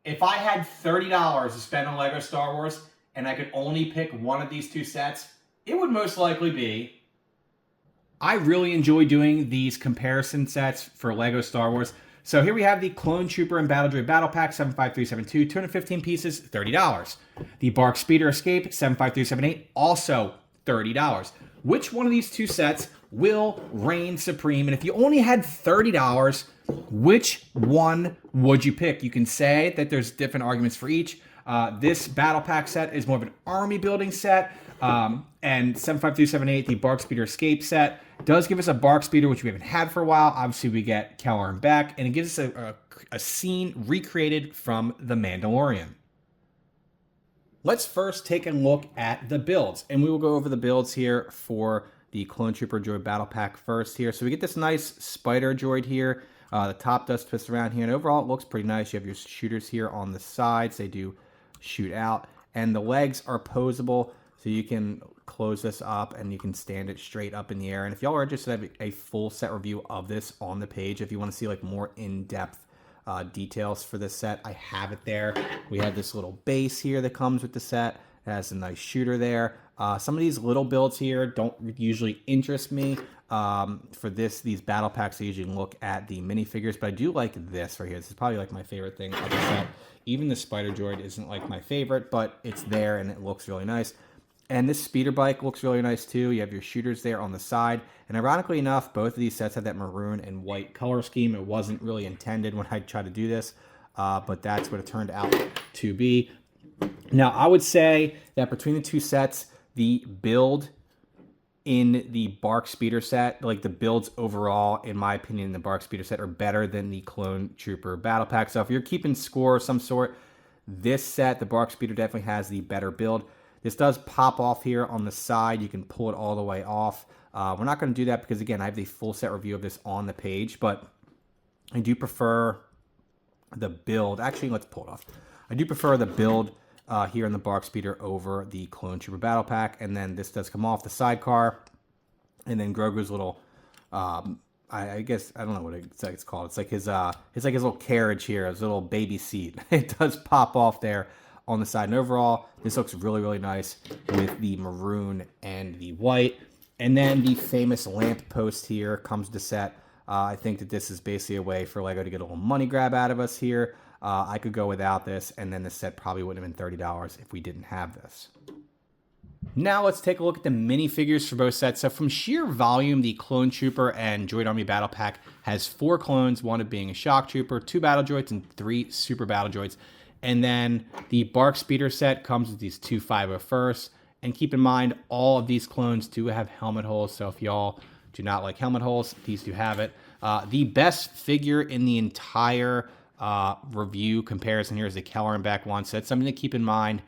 if I had $30 to spend on Lego Star Wars and I could only pick one of these two sets, it would most likely be... I really enjoy doing these comparison sets for Lego Star Wars. So here we have the Clone Trooper and Battle Droid Battle Pack 75372, 215 pieces, $30. The BARC Speeder Escape 75378, also $30. Which one of these two sets will reign supreme? And if you only had $30, which one would you pick? You can say that there's different arguments for each. This Battle Pack set is more of an army building set. And 75378, the BARC Speeder Escape set, does give us a BARC Speeder, which we haven't had for a while. Obviously, we get Kelleran Beq, and it gives us a scene recreated from The Mandalorian. Let's first take a look at the builds, and we will go over the builds here for the Clone Trooper Droid Battle Pack first here. So we get this nice spider droid here. The top does twist around here, and overall it looks pretty nice. You have your shooters here on the sides. They do shoot out, and the legs are posable, so you can close this up and you can stand it straight up in the air. And if y'all are interested, I have a full set review of this on the page. If you want to see like more in-depth details for this set, I have it there. We have this little base here that comes with the set. It has a nice shooter there. Some of these little builds here don't usually interest me. For these battle packs, I usually look at the minifigures, but I do like this right here. This is probably like my favorite thing of the set. Even the spider droid isn't like my favorite, but it's there and it looks really nice. And this speeder bike looks really nice too. You have your shooters there on the side. And ironically enough, both of these sets have that maroon and white color scheme. It wasn't really intended when I tried to do this, but that's what it turned out to be. Now, I would say that between the two sets, the build in the BARC Speeder set, like the builds overall, in my opinion, in the BARC Speeder set are better than the Clone Trooper Battle Pack. So if you're keeping score of some sort, this set, the BARC Speeder, definitely has the better build. This does pop off here on the side. You can pull it all the way off. We're not going to do that because, again, I have the full set review of this on the page, but I do prefer the build. Actually, let's pull it off. I do prefer the build here in the BARC Speeder over the Clone Trooper Battle Pack, and then this does come off the sidecar, and then Grogu's little, I guess, I don't know what it's called. It's like his little carriage here, his little baby seat. It does pop off there on the side. And overall, this looks really, really nice with the maroon and the white. And then the famous lamp post here comes to set. I think that this is basically a way for Lego to get a little money grab out of us here. I could go without this, and then the set probably wouldn't have been $30 if we didn't have this. Now let's take a look at the minifigures for both sets. So from sheer volume, the Clone Trooper and Droid Army Battle Pack has 4 clones, one of being a Shock Trooper, 2 Battle Droids, and 3 Super Battle Droids. And then the BARC Speeder set comes with these 2 501st. And keep in mind, all of these clones do have helmet holes. So if y'all do not like helmet holes, these do have it. The best figure in the entire review comparison here is the Kelleran Beq one. So that's something to keep in mind.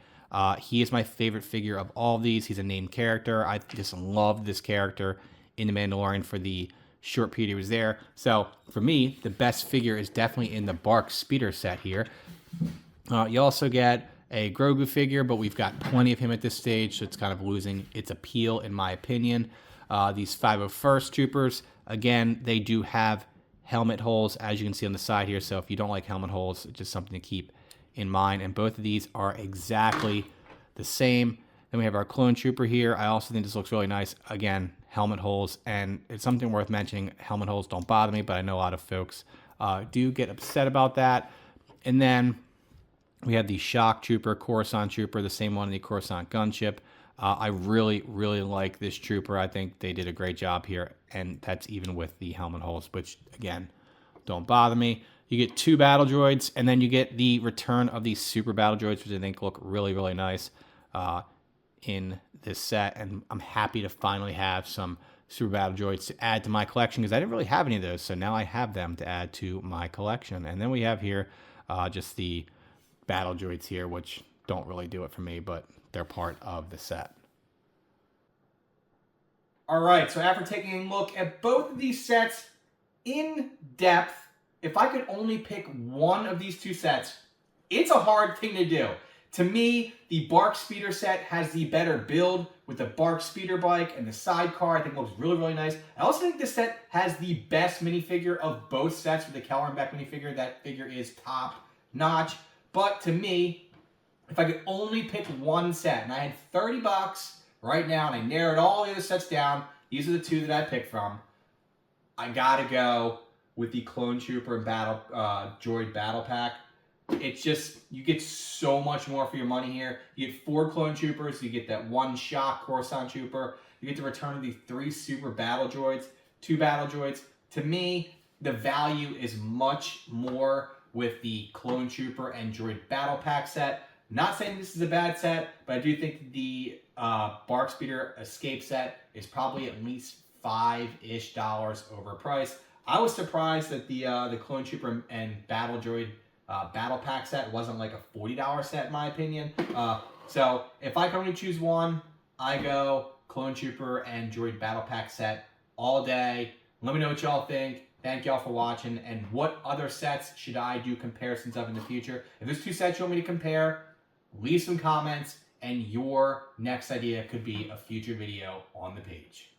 He is my favorite figure of all of these. He's a named character. I just love this character in The Mandalorian for the short period he was there. So for me, the best figure is definitely in the BARC Speeder set here. You also get a Grogu figure, but we've got plenty of him at this stage, so it's kind of losing its appeal, in my opinion. These 501st Troopers, again, they do have helmet holes, as you can see on the side here, so if you don't like helmet holes, it's just something to keep in mind. And both of these are exactly the same. Then we have our Clone Trooper here. I also think this looks really nice. Again, helmet holes, and it's something worth mentioning. Helmet holes don't bother me, but I know a lot of folks do get upset about that. And then we have the Shock Trooper, Coruscant Trooper, the same one in the Coruscant gunship. I really, really like this trooper. I think they did a great job here, and that's even with the helmet holes, which, again, don't bother me. You get 2 battle droids, and then you get the return of these super battle droids, which I think look really, really nice in this set. And I'm happy to finally have some super battle droids to add to my collection because I didn't really have any of those, so now I have them to add to my collection. And then we have here just the battle droids here, which don't really do it for me, but they're part of the set. All right, so after taking a look at both of these sets in depth, if I could only pick one of these two sets, it's a hard thing to do. To me, the BARC Speeder set has the better build with the BARC Speeder bike and the sidecar. I think it looks really, really nice. I also think this set has the best minifigure of both sets with the Kelleran Beq minifigure. That figure is top notch. But to me, if I could only pick one set, and I had $30 right now, and I narrowed all the other sets down, these are the two that I picked from, I gotta go with the Clone Trooper and Droid Battle Pack. It's just, you get so much more for your money here. You get 4 Clone Troopers, you get that 1 shock Coruscant Trooper, you get the return of the 3 Super Battle Droids, 2 Battle Droids. To me, the value is much more with the Clone Trooper and Droid Battle Pack set. Not saying this is a bad set, but I do think the BARC Speeder Escape set is probably at least $5-ish overpriced. I was surprised that the Clone Trooper and Battle Droid Battle Pack set wasn't like a $40 set in my opinion. So if I can only choose one, I go Clone Trooper and Droid Battle Pack set all day. Let me know what y'all think. Thank y'all for watching. And what other sets should I do comparisons of in the future? If there's 2 sets you want me to compare, leave some comments, and your next idea could be a future video on the page.